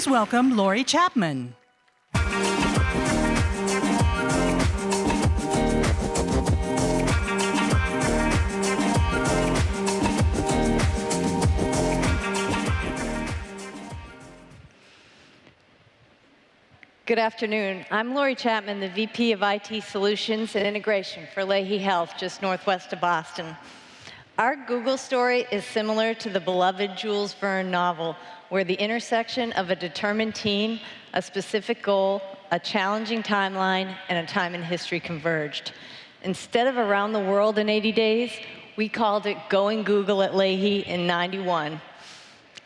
Please welcome Laurie Chapman. Good afternoon. I'm Laurie Chapman, the VP of IT Solutions and Integration for Lahey Health, just northwest of Boston. Our Google story is similar to the beloved Jules Verne novel, where the intersection of a determined team, a specific goal, a challenging timeline, and a time in history converged. Instead of around the world in 80 days, we called it Going Google at Lahey in 91.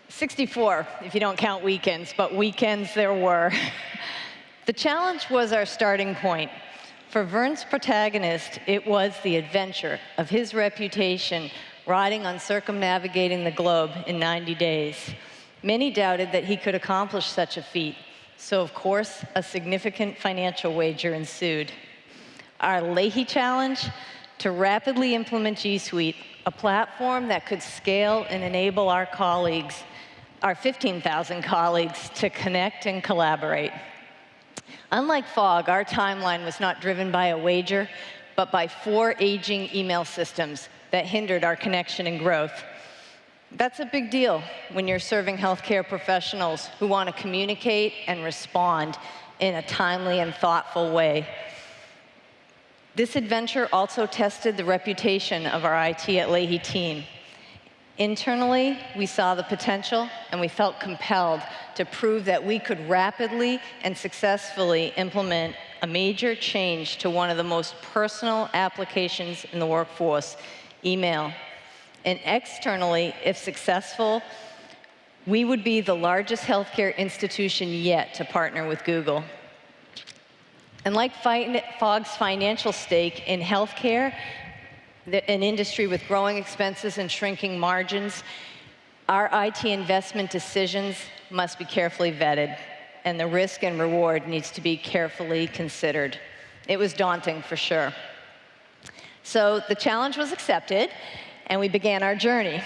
64, if you don't count weekends, but weekends there were. The challenge was our starting point. For Verne's protagonist, it was the adventure of his reputation riding on circumnavigating the globe in 90 days. Many doubted that he could accomplish such a feat, so of course, a significant financial wager ensued. Our Lahey challenge: to rapidly implement G Suite, a platform that could scale and enable our colleagues, our 15,000 colleagues, to connect and collaborate. Unlike Fog, our timeline was not driven by a wager, but by 4 aging email systems that hindered our connection and growth. That's a big deal when you're serving healthcare professionals who want to communicate and respond in a timely and thoughtful way. This adventure also tested the reputation of our IT at Lahey team. Internally, we saw the potential, and we felt compelled to prove that we could rapidly and successfully implement a major change to one of the most personal applications in the workforce, email. And externally, if successful, we would be the largest healthcare institution yet to partner with Google. And like Fog's financial stake in healthcare, an industry with growing expenses and shrinking margins, our IT investment decisions must be carefully vetted, and the risk and reward needs to be carefully considered. It was daunting, for sure. So the challenge was accepted, and we began our journey.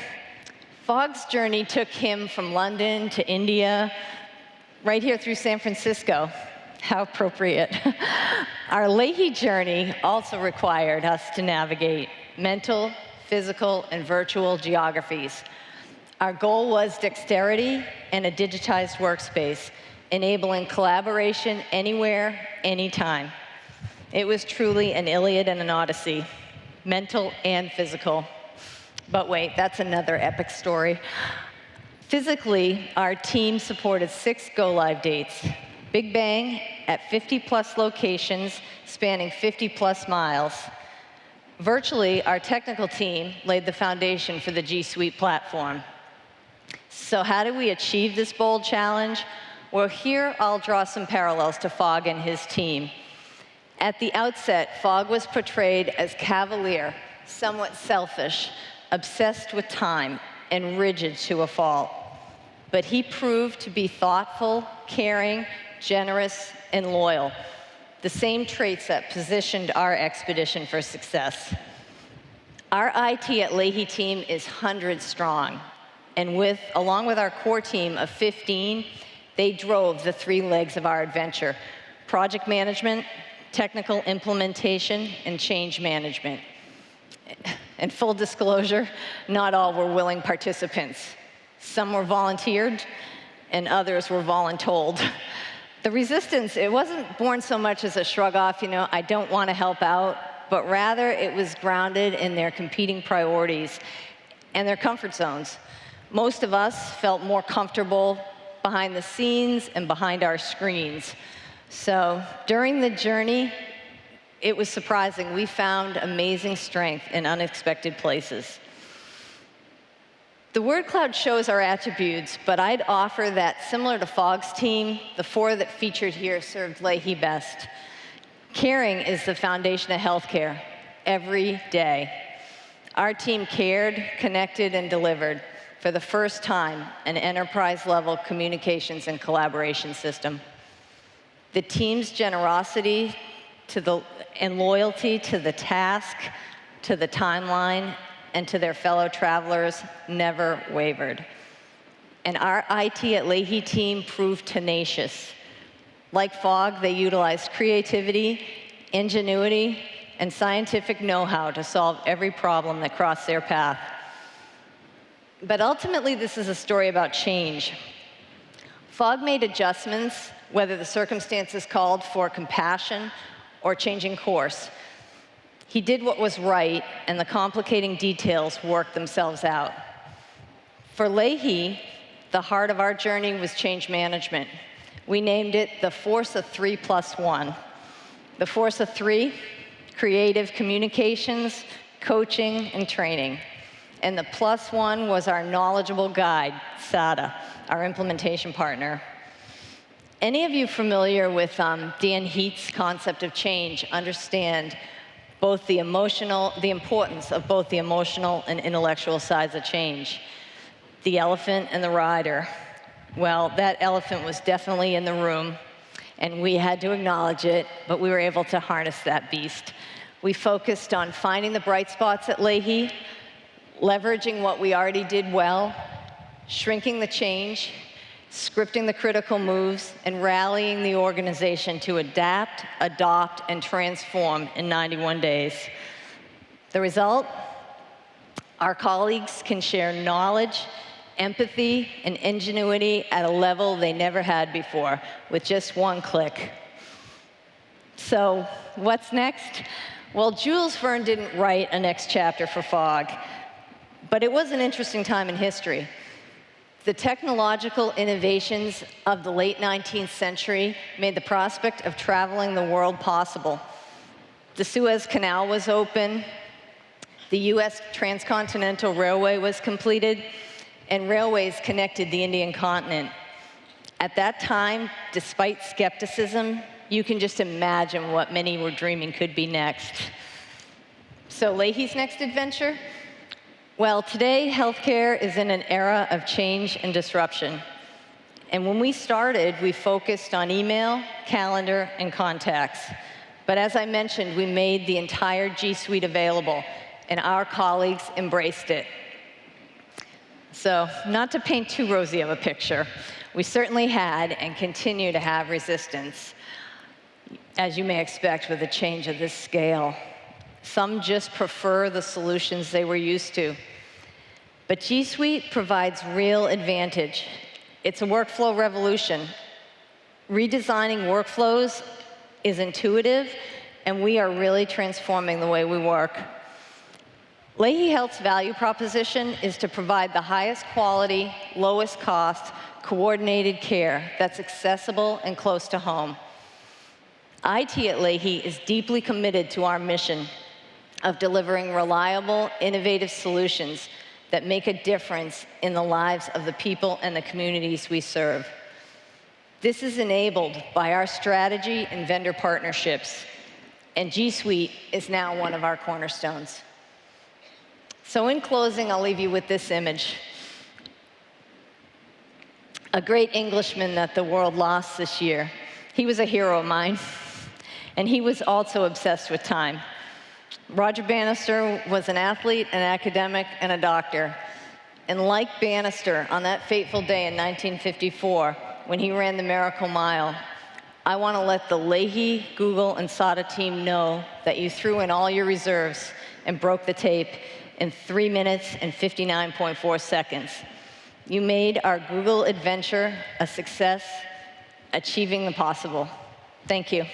Fog's journey took him from London to India, right here through San Francisco. How appropriate. Our Lahey journey also required us to navigate mental, physical, and virtual geographies. Our goal was dexterity and a digitized workspace, enabling collaboration anywhere, anytime. It was truly an Iliad and an Odyssey, mental and physical. But wait, that's another epic story. Physically, our team supported 6 go-live dates. Big Bang at 50+ locations, spanning 50+ miles. Virtually, our technical team laid the foundation for the G Suite platform. So how did we achieve this bold challenge? Well, here I'll draw some parallels to Fog and his team. At the outset, Fog was portrayed as cavalier, somewhat selfish, obsessed with time, and rigid to a fault. But he proved to be thoughtful, caring, generous, and loyal. The same traits that positioned our expedition for success. Our IT at Lahey team is 100 strong, and along with our core team of 15, they drove the 3 legs of our adventure: project management, technical implementation, and change management. And full disclosure, not all were willing participants. Some were volunteered, and others were voluntold. The resistance, it wasn't born so much as a shrug off, I don't want to help out, but rather it was grounded in their competing priorities and their comfort zones. Most of us felt more comfortable behind the scenes and behind our screens. So during the journey, it was surprising. We found amazing strength in unexpected places. The word cloud shows our attributes, but I'd offer that similar to Fog's team, the 4 that featured here served Lahey best. Caring is the foundation of healthcare, every day. Our team cared, connected, and delivered, for the first time, an enterprise-level communications and collaboration system. The team's generosity and loyalty to the task, to the timeline, and to their fellow travelers never wavered. And our IT at Lahey team proved tenacious. Like Fogg, they utilized creativity, ingenuity, and scientific know-how to solve every problem that crossed their path. But ultimately, this is a story about change. Fogg made adjustments, whether the circumstances called for compassion or changing course. He did what was right, and the complicating details worked themselves out. For Lahey, the heart of our journey was change management. We named it the Force of 3+1. The Force of 3, creative communications, coaching, and training. And the +1 was our knowledgeable guide, Sada, our implementation partner. Any of you familiar with Dan Heath's concept of change understand both the importance of both the emotional and intellectual sides of change. The elephant and the rider. Well, that elephant was definitely in the room, and we had to acknowledge it, but we were able to harness that beast. We focused on finding the bright spots at Lahey, leveraging what we already did well, shrinking the change, scripting the critical moves, and rallying the organization to adapt, adopt, and transform in 91 days. The result? Our colleagues can share knowledge, empathy, and ingenuity at a level they never had before with just one click. So what's next? Well, Jules Verne didn't write a next chapter for Fogg, but it was an interesting time in history. The technological innovations of the late 19th century made the prospect of traveling the world possible. The Suez Canal was open, the US Transcontinental Railway was completed, and railways connected the Indian continent. At that time, despite skepticism, you can just imagine what many were dreaming could be next. So Lahey's next adventure? Well, today, healthcare is in an era of change and disruption. And when we started, we focused on email, calendar, and contacts. But as I mentioned, we made the entire G Suite available, and our colleagues embraced it. So, not to paint too rosy of a picture, we certainly had and continue to have resistance, as you may expect with a change of this scale. Some just prefer the solutions they were used to. But G Suite provides real advantage. It's a workflow revolution. Redesigning workflows is intuitive, and we are really transforming the way we work. Lahey Health's value proposition is to provide the highest quality, lowest cost, coordinated care that's accessible and close to home. IT at Lahey is deeply committed to our mission of delivering reliable, innovative solutions that make a difference in the lives of the people and the communities we serve. This is enabled by our strategy and vendor partnerships, and G Suite is now one of our cornerstones. So in closing, I'll leave you with this image. A great Englishman that the world lost this year. He was a hero of mine, and he was also obsessed with time. Roger Bannister was an athlete, an academic, and a doctor. And like Bannister, on that fateful day in 1954, when he ran the Miracle Mile, I want to let the Lahey, Google, and SADA team know that you threw in all your reserves and broke the tape in 3 minutes and 59.4 seconds. You made our Google adventure a success, achieving the possible. Thank you.